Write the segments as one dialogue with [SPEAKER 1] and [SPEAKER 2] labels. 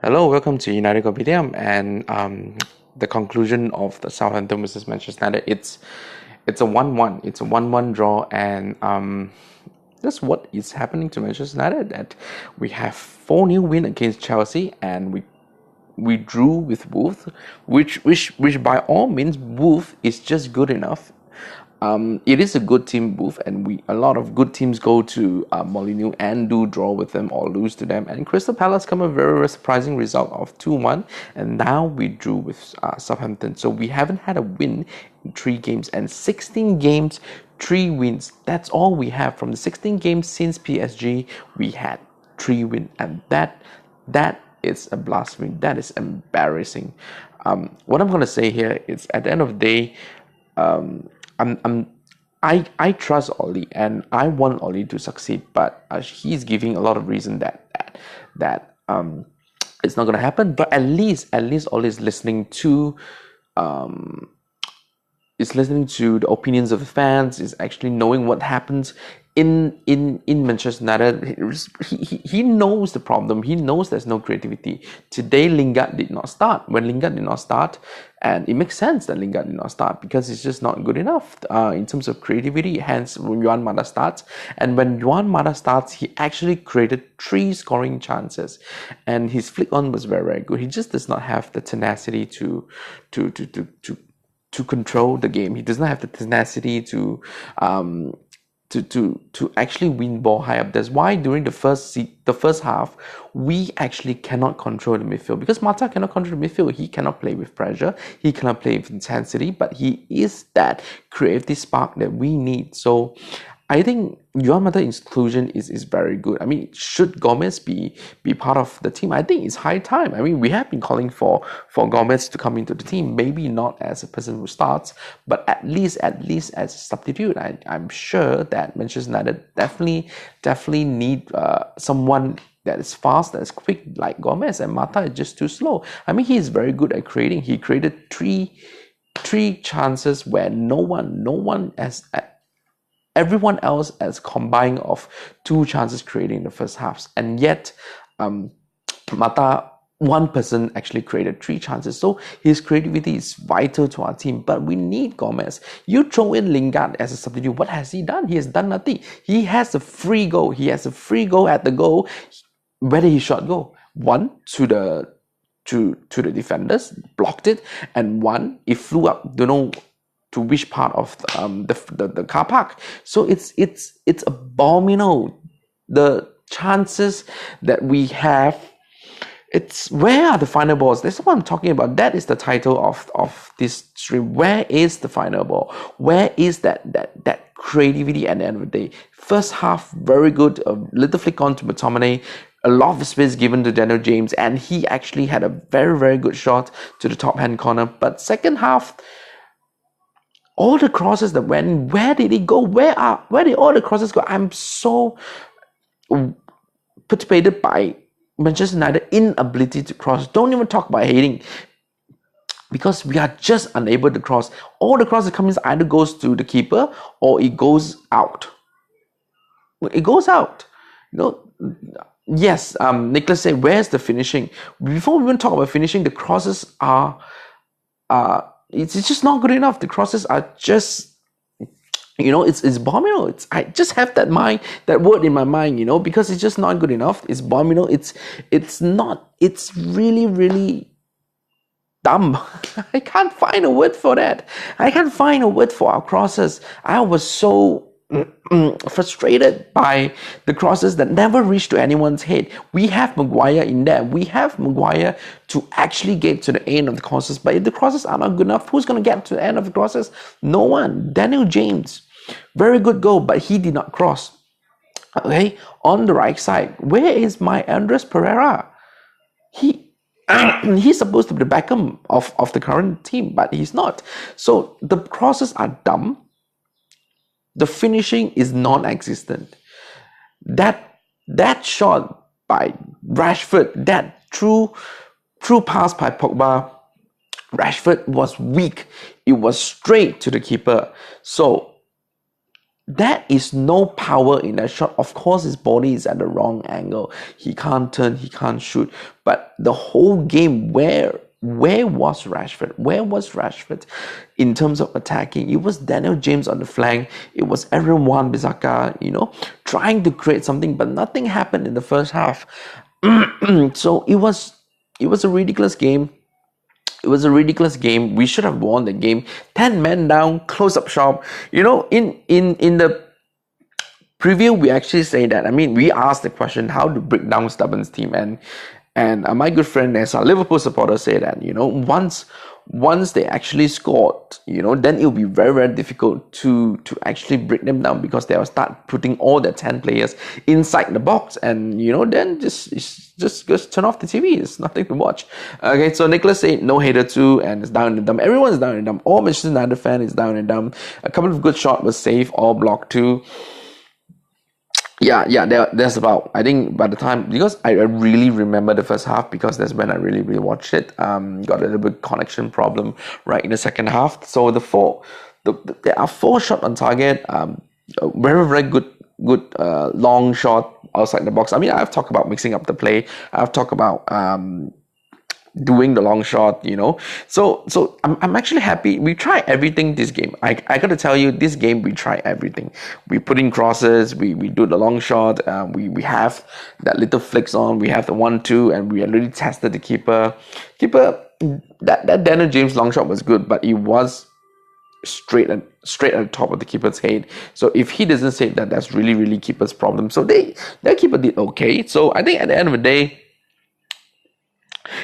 [SPEAKER 1] Hello, welcome to United Kopitiam and the conclusion of the Southampton versus Manchester United. It's a 1-1. It's a 1-1 draw, and that's what is happening to Manchester United. That we have 4-0 win against Chelsea, and we drew with Wolves, which by all means Wolves is just good enough. It is a good team, Wolves, and a lot of good teams go to Molineux and do draw with them or lose to them. And Crystal Palace come a very surprising result of 2-1, and now we drew with Southampton. So we haven't had a win in 3 games, and 16 games, 3 wins. That's all we have from the 16 games since PSG. We had 3 wins, and that is a blasphemy. That is embarrassing. What I'm gonna say here is, at the end of the day, I trust Oli and I want Oli to succeed, but he's giving a lot of reason that it's not gonna happen. But at least Oli is listening to the opinions of the fans, is actually knowing what happens in Manchester United. He knows the problem. He knows there's no creativity. Today Lingard did not start. When Lingard did not start, and it makes sense that Lingard did not start because it's just not good enough in terms of creativity. Hence, when Juan Mata starts, and when Juan Mata starts, he actually created 3 scoring chances, and his flick on was very good. He just does not have the tenacity to control the game. He does not have the tenacity to actually win ball high up. That's why during the first half we actually cannot control the midfield, because Mata cannot control the midfield. He cannot play with pressure, he cannot play with intensity, but he is that creative spark that we need. So I think Juan Mata inclusion is very good. I mean, should Gomez be part of the team? I think it's high time. I mean, we have been calling for Gomez to come into the team. Maybe not as a person who starts, but at least as a substitute. I'm sure that Manchester United definitely need someone that is fast, that is quick like Gomez, and Mata is just too slow. I mean, he is very good at creating. He created three chances where no one has. Everyone else has combined of 2 chances created in the first half, and yet Mata, one person actually created 3 chances. So his creativity is vital to our team, but we need Gomez. You throw in Lingard as a substitute, what has he done? He has done nothing. He has a free goal. He has a free goal at the goal. Where did he shot go? One to the defenders, blocked it, and one it flew up. Don't know to which part of the car park. So it's abominable, the chances that we have. It's where are the final balls? That's what I'm talking about. That is the title of this stream. Where is the final ball? Where is that creativity at the end of the day? First half very good, a little flick on to McTominay, a lot of space given to Daniel James, and he actually had a very good shot to the top hand corner. But second half, all the crosses that went, where did it go? Where did all the crosses go? I'm so perturbed by Manchester United inability to cross. Don't even talk about heading, because we are just unable to cross. All the crosses coming either goes to the keeper or it goes out. It goes out. Yes, Nicholas said, where's the finishing? Before we even talk about finishing, the crosses are it's just not good enough. The crosses are just, it's abominable. I just have that word in my mind, because it's just not good enough. It's abominable. It's really dumb. I can't find a word for that. I can't find a word for our crosses. I was so frustrated by the crosses that never reached to anyone's head. We have Maguire in there. We have Maguire to actually get to the end of the crosses. But if the crosses are not good enough, who's going to get to the end of the crosses? No one. Daniel James, very good goal, but he did not cross. Okay, on the right side, where is my Andres Pereira? He's supposed to be the Beckham of the current team, but he's not. So the crosses are dumb. The finishing is non-existent. That shot by Rashford, that true pass by Pogba, Rashford was weak. It was straight to the keeper. So That is no power in that shot. Of course, his body is at the wrong angle. He can't turn, he can't shoot. But the whole game, where was Rashford? Where was Rashford in terms of attacking? It was Daniel James on the flank. It was Aaron Wan-Bissaka, trying to create something, but nothing happened in the first half. So it was a ridiculous game. It was a ridiculous game. We should have won the game. 10 men down, close up shop. In the preview, we actually say that. I mean, we asked the question how to break down Stubborn's team, and my good friend as a Liverpool supporter said that once they actually scored, then it'll be very, very difficult to actually break them down, because they will start putting all the 10 players inside the box, and then just turn off the TV. It's nothing to watch. Okay, so Nicholas said no hater too, and it's down in the dump. Everyone's down in the dump. All Manchester United fan is down in the dump. A couple of good shots was saved, all blocked too. Yeah, there's about, I think by the time, because I really remember the first half, because that's when I really, really watched it. Got a little bit connection problem right in the second half. So there are 4 shots on target. Very, very good long shot outside the box. I mean, I've talked about mixing up the play. I've talked about doing the long shot, So I'm actually happy. We try everything this game. I gotta tell you, this game we try everything. We put in crosses, we do the long shot, we have that little flicks on, we have the 1-2, and we already tested the keeper. That Daniel James long shot was good, but it was straight at the top of the keeper's head. So if he doesn't save that, that's really, really keeper's problem. So their keeper did okay. So I think at the end of the day,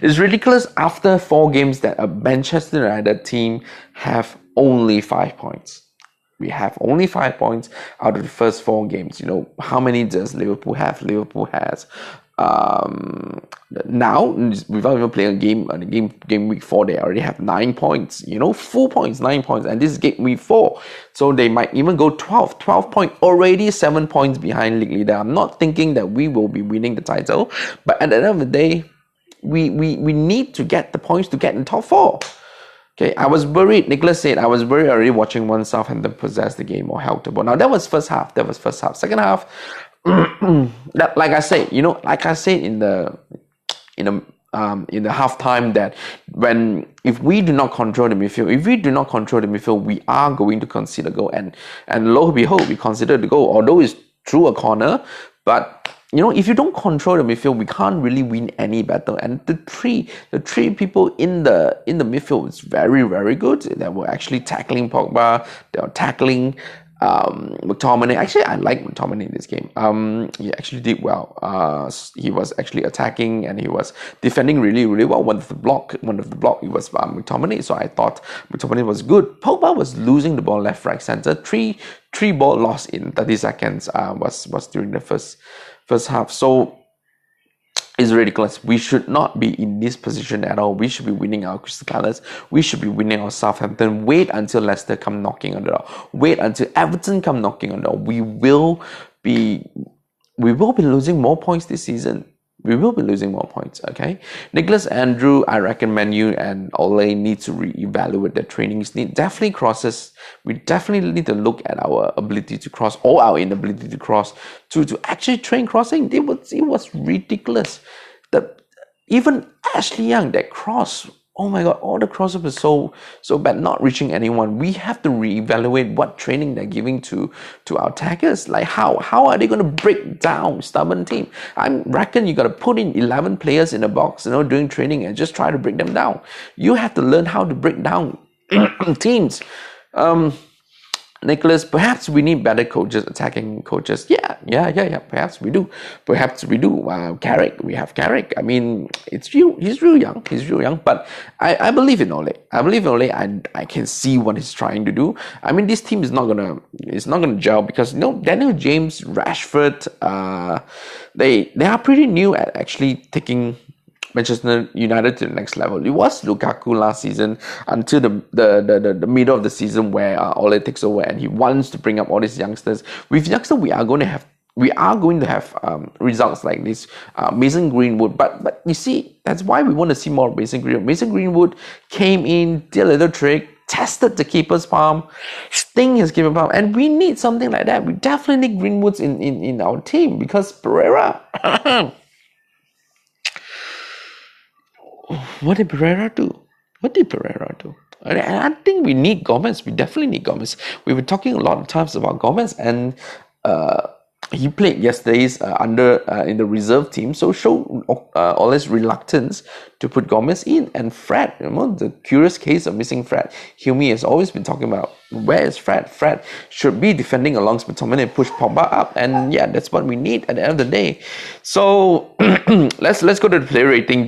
[SPEAKER 1] it's ridiculous after 4 games that a Manchester United team have only 5 points. We have only 5 points out of the first 4 games. How many does Liverpool have? Liverpool has now, without even playing game week 4, they already have 9 points. Full points, 9 points, and this is game week 4, so they might even go 12 points, already 7 points behind league leader. I'm not thinking that we will be winning the title, but at the end of the day, we need to get the points to get in top 4. Okay, I was worried. Nicholas said I was worried already watching one Southampton possess the game or held the ball. Now that was first half. Second half, like I said in the halftime, that if we do not control the midfield, we are going to concede a goal, and lo and behold, we considered the goal, although it's through a corner, but. If you don't control the midfield, we can't really win any battle. And the three people in the midfield was very, very good. They were actually tackling Pogba. They were tackling McTominay. Actually, I like McTominay in this game. He actually did well. He was actually attacking and he was defending really, really well. One of the block, it was McTominay. So I thought McTominay was good. Pogba was losing the ball left, right, center. Three ball lost in 30 seconds. Was during the first half. So it's ridiculous. We should not be in this position at all. We should be winning our Crystal Palace. We should be winning our Southampton. Wait until Leicester come knocking on the door. Wait until Everton come knocking on the door. We will be losing more points this season. We will be losing more points, okay? Nicholas Andrew, I reckon Man U and Ole need to reevaluate their trainings. Definitely crosses. We definitely need to look at our ability to cross or our inability to cross to actually train crossing. It was ridiculous. Even Ashley Young, that cross, oh my God, all the crosses were so bad, not reaching anyone. We have to reevaluate what training they're giving to our attackers. Like how are they going to break down stubborn team? I reckon you got to put in 11 players in a box, during training and just try to break them down. You have to learn how to break down teams. Nicholas, perhaps we need better coaches, attacking coaches. Yeah. Perhaps we do. Carrick, we have Carrick. I mean, he's real young. But I believe in Ole. I can see what he's trying to do. I mean, this team is not gonna gel because Daniel James, Rashford, they are pretty new at actually taking Manchester United to the next level. It was Lukaku last season until the middle of the season where Ole takes over and he wants to bring up all these youngsters. With youngsters, we are going to have results like this. Mason Greenwood, but you see, that's why we want to see more Mason Greenwood. Mason Greenwood came in, did a little trick, tested the keeper's palm, sting his keeper palm, and we need something like that. We definitely need Greenwoods in our team because Pereira. What did Pereira do? What did Pereira do? And I think we need Gomez. We definitely need Gomez. We were talking a lot of times about Gomez, and he played yesterday's under in the reserve team, so showed Ole's reluctance to put Gomez in. And Fred, the curious case of missing Fred. Hilmi has always been talking about where is Fred. Fred should be defending alongside McTominay and push Pogba up, and yeah, that's what we need at the end of the day. So let's go to the player rating.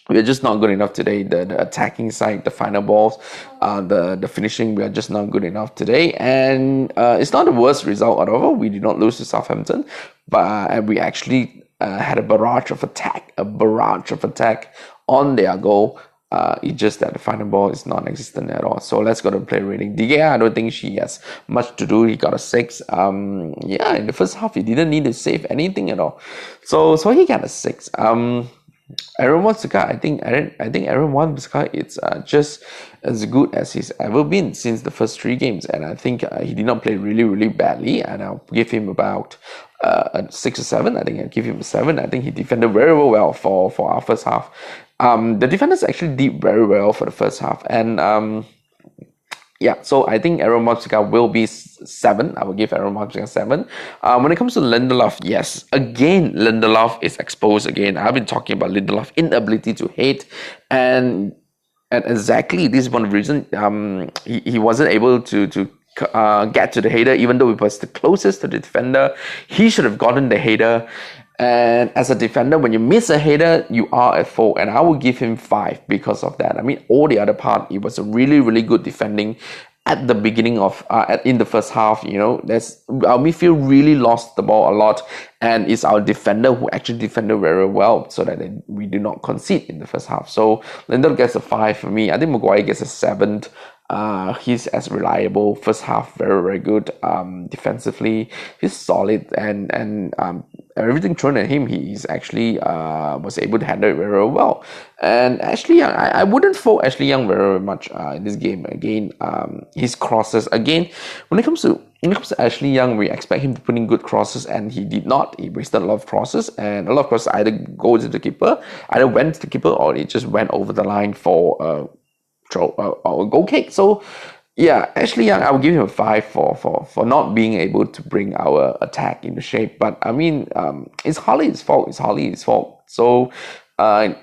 [SPEAKER 1] We're just not good enough today. The attacking side, the final balls, the finishing, we are just not good enough today. And it's not the worst result at all. We did not lose to Southampton, but we actually had a barrage of attack on their goal. It's just that the final ball is non-existent at all. So let's go to player rating. I don't think she has much to do. He got a 6. In the first half, he didn't need to save anything at all. So he got a 6. Aaron Wan-Bissaka, I think Aaron Wan-Bissaka is just as good as he's ever been since the first 3 games, and I think he did not play really, really badly, and I'll give him about a 6 or 7. I think I'll give him a 7. I think he defended very well for our first half. The defenders actually did very well for the first half, and so I think Aaron Wan-Bissaka will be 7. I will give Aaron Wan-Bissaka 7. When it comes to Lindelof, yes, again, Lindelof is exposed again. I've been talking about Lindelof's inability to hit, and exactly this is one of the reasons he wasn't able to get to the header, even though he was the closest to the defender. He should have gotten the header. And as a defender, when you miss a header, you are at fault. And I will give him 5 because of that. I mean, all the other part, it was a really, really good defending at the beginning of, in the first half. Our midfield really lost the ball a lot. And it's our defender who actually defended very well so that we do not concede in the first half. So Lindelof gets a 5 for me. I think Maguire gets a 7. He's as reliable. First half, very, very good. Defensively, he's solid, and everything thrown at him, he's actually was able to handle it very, very well. And Ashley Young, I wouldn't fault Ashley Young very, very much in this game. Again, his crosses. Again, when it comes to Ashley Young, we expect him to put in good crosses, and he did not. He wasted a lot of crosses, and a lot of crosses either go to the keeper, either went to the keeper, or it just went over the line for a goal kick. So yeah, Ashley Young, I will give him a 5 for not being able to bring our attack into shape. But I mean, it's hardly his fault. So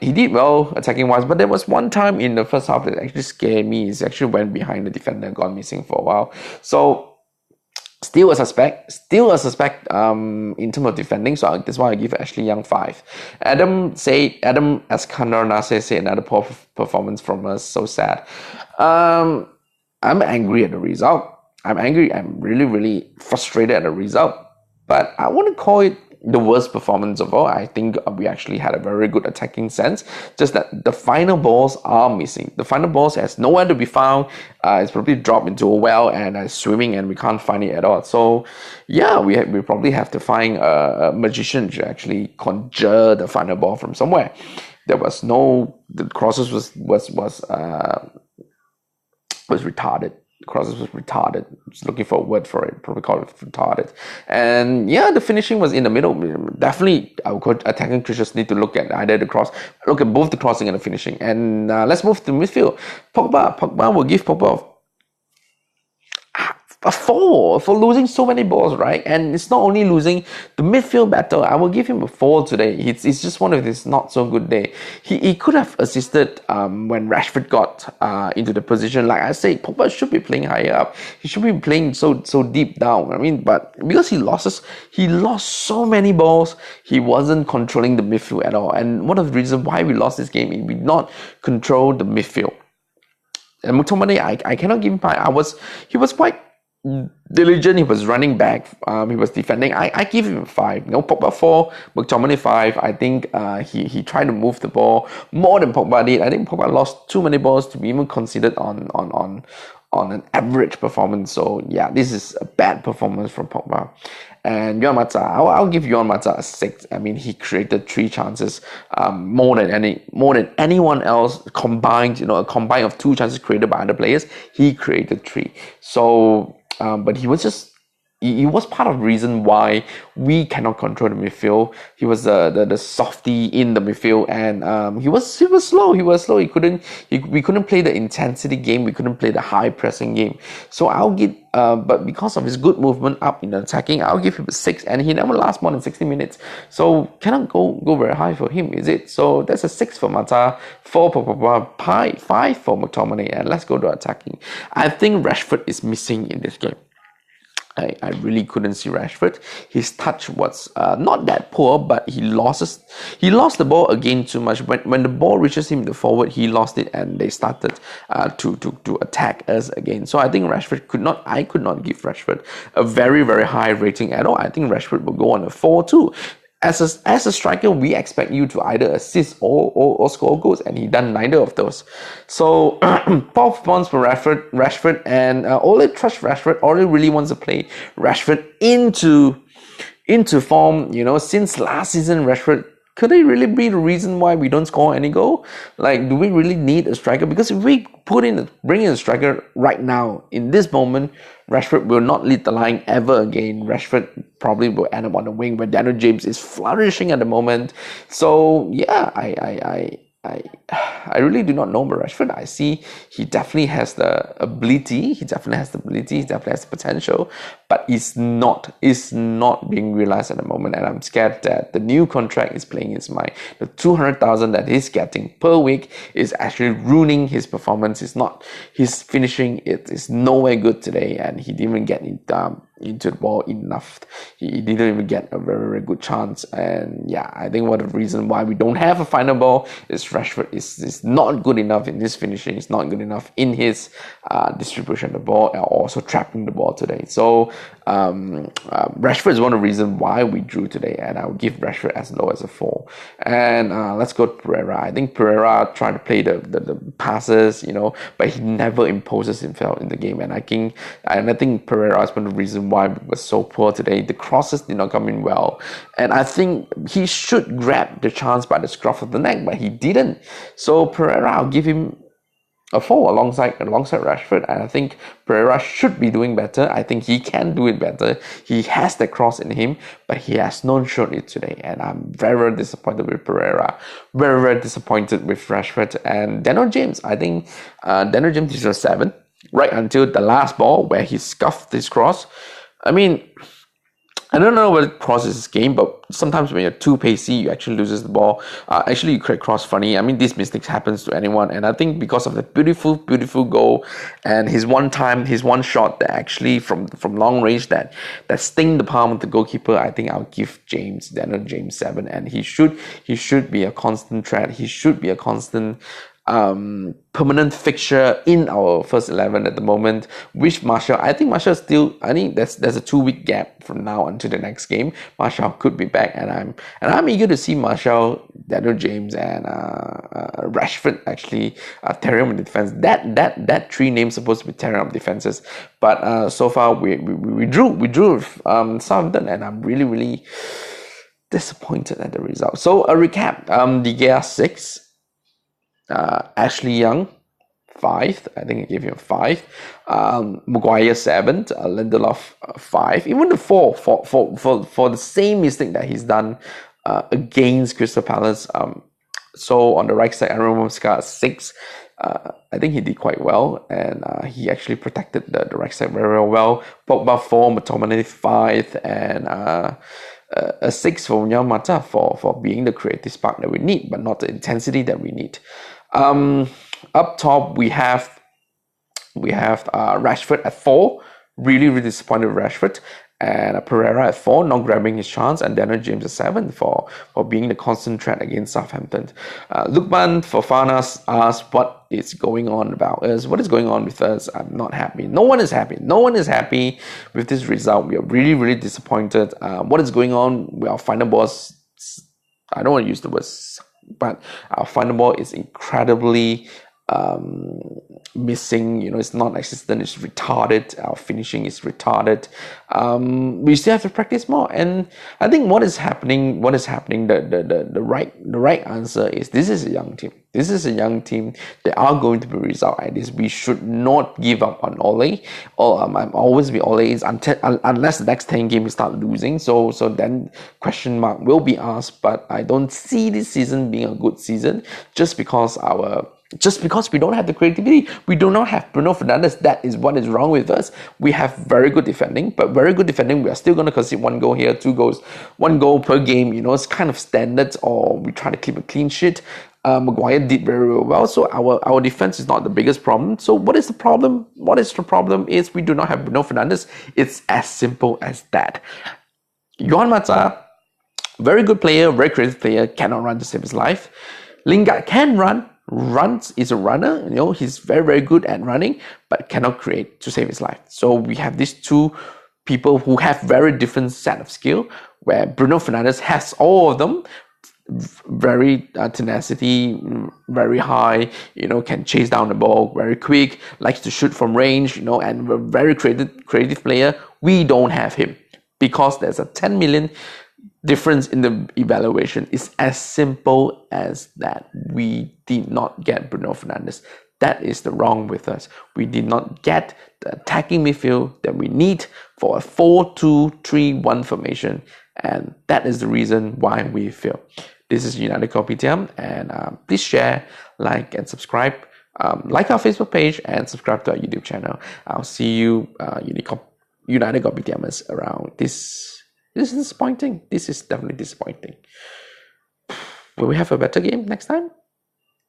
[SPEAKER 1] he did well attacking wise, but there was one time in the first half that actually scared me. He actually went behind the defender and gone missing for a while. So still a suspect in terms of defending, so that's why I give Ashley Young 5. Adam Askandar Nasser said another poor performance from us, so sad. I'm angry at the result. I'm really, really frustrated at the result, but I wouldn't call it the worst performance of all. I think we actually had a very good attacking sense, just that the final balls are missing. The final balls has nowhere to be found. It's probably dropped into a well and it's swimming, and we can't find it at all. So yeah, we probably have to find a magician to actually conjure the final ball from somewhere. The crosses was retarded. Crosses was retarded. I was looking for a word for it. Probably call it retarded. And yeah, the finishing was in the middle. Definitely, our attacking creatures need to look at both the crossing and the finishing. And let's move to midfield. Pogba will give Pogba a 4 for losing so many balls, right? And it's not only losing the midfield battle. I will give him a 4 today. It's just one of his not so good day. He could have assisted when Rashford got into the position. Like I say, Pogba should be playing higher up. He should be playing so deep down. I mean, but because he lost so many balls, he wasn't controlling the midfield at all. And one of the reasons why we lost this game is we did not control the midfield. And McTominay, I cannot give him he was quite diligent. He was running back. He was defending. I give him 5. Pogba 4, McTominay 5. I think he tried to move the ball more than Pogba did. I think Pogba lost too many balls to be even considered on on an average performance. So yeah, this is a bad performance from Pogba. And Yuan Mata, I'll give Yuan Mata a 6. I mean, he created 3 chances, more than anyone else combined. A combine of 2 chances created by other players. He created 3. So, but he was just. He was part of the reason why we cannot control the midfield. He was the softy in the midfield, and he was slow. We couldn't play the intensity game. We couldn't play the high pressing game. So I'll give. But because of his good movement up in the attacking, I'll give him a 6. And he never lasts more than 60 minutes. So cannot go very high for him, is it? So that's a 6 for Mata, 4 for Pogba, 5 for McTominay, and let's go to attacking. I think Rashford is missing in this game. I really couldn't see Rashford. His touch was not that poor, but he lost the ball again too much. When the ball reaches him, the forward, he lost it, and they started to attack us again. So I think I could not give Rashford a very, very high rating at all. I think Rashford will go on a 4 too. As a striker, we expect you to either assist or score goals, and he done neither of those. So 12 points for Rashford, and Ole trusts Rashford. Ole really wants to play Rashford into form. Since last season, Rashford, could it really be the reason why we don't score any goal? Like, do we really need a striker? Because if we bring in a striker right now, in this moment, Rashford will not lead the line ever again. Rashford probably will end up on the wing where Daniel James is flourishing at the moment. So yeah, I really do not know about Rashford. I see he definitely has the ability. He definitely has the potential, but it's not being realized at the moment. And I'm scared that the new contract is playing his mind. The 200,000 that he's getting per week is actually ruining his performance. His finishing is nowhere good today, and he didn't even get into the ball enough. He didn't even get a very, very good chance. And yeah, I think one of the reasons why we don't have a final ball is Rashford is not good enough in his finishing. He's not good enough in his distribution of the ball, and also trapping the ball today. So Rashford is one of the reasons why we drew today, and I'll give Rashford as low as a 4. And let's go to Pereira. I think Pereira tried to play the passes, but he never imposes himself in the game. And I think Pereira is one of the reasons why we were so poor today. The crosses did not come in well, and I think he should grab the chance by the scruff of the neck, but he didn't. So Pereira, I'll give him a 4 alongside Rashford. And I think Pereira should be doing better. I think he can do it better. He has the cross in him, but he has not shown it today. And I'm very, very disappointed with Pereira. Very, very disappointed with Rashford. And Daniel James, I think Daniel James is a 7 right until the last ball where he scuffed his cross. I mean, I don't know what crosses his game, but sometimes when you're too pacey, you actually loses the ball. Actually, you create cross funny. I mean, these mistakes happens to anyone, and I think because of the beautiful, beautiful goal and his one shot that actually from long range that sting the palm of the goalkeeper, I think I'll give Daniel James 7, and he should be a constant threat. He should be a constant permanent fixture in our first 11 at the moment. Which Martial, I think there's a 2-week gap from now until the next game. Martial could be back, and I'm eager to see Martial, Daniel James, and Rashford actually tearing up the defense. That 3 names supposed to be tearing up defenses, but so far we drew with Southampton, and I'm really, really disappointed at the result. So a recap: De Gea 6. Ashley Young 5. I think I gave him 5. Maguire 7. Lindelof 5. Even the 4 for the same mistake that he's done against Crystal Palace. So on the right side, Aaron Ramsey 6. I think he did quite well, and he actually protected the right side very, very well. Pogba 4, McTominay 5, and a 6 for Yuan Mata for being the creative spark that we need, but not the intensity that we need. Up top, we have Rashford at 4. Really, really disappointed with Rashford. And Pereira at 4, not grabbing his chance, and Daniel James at 7 for being the constant threat against Southampton. Lukman Fofana asked what is going on about us. What is going on with us? I'm not happy. No one is happy. No one is happy with this result. We are really, really disappointed. What is going on? Our final ball, I don't want to use the word, but our final ball is incredibly missing, it's non-existent, it's retarded, our finishing is retarded. We still have to practice more. And I think what is happening, the right answer is, this is a young team. This is a young team. There are going to be results at this. We should not give up on Ole. I'm always be Ole's unless the next 10 games we start losing. So then question mark will be asked. But I don't see this season being a good season just because we don't have the creativity. We do not have Bruno Fernandes. That is what is wrong with us. We have very good defending, but very good defending, we are still going to concede 1 goal here, 2 goals, 1 goal per game. It's kind of standards, or we try to keep a clean sheet. Maguire did very well, so our defense is not the biggest problem. So what is the problem? The problem is we do not have Bruno Fernandes. It's as simple as that. Juan Mata, very good player, very creative player, cannot run to save his life. Lingard can runs, is a runner, he's very, very good at running, but cannot create to save his life. So we have these two people who have very different set of skill, where Bruno Fernandes has all of them. Very tenacity, very high, can chase down the ball, very quick, likes to shoot from range, and a very creative player. We don't have him because there's a 10 million difference in the evaluation. Is as simple as that. We did not get Bruno Fernandes. That is the wrong with us. We did not get the attacking midfield that we need for a 4-2-3-1 formation, and that is the reason why we fail. This is United Kopitiam, and please share, like, and subscribe. Like our Facebook page and subscribe to our YouTube channel. I'll see you, United Kopitiamers, around this. This is disappointing. This is definitely disappointing. Will we have a better game next time?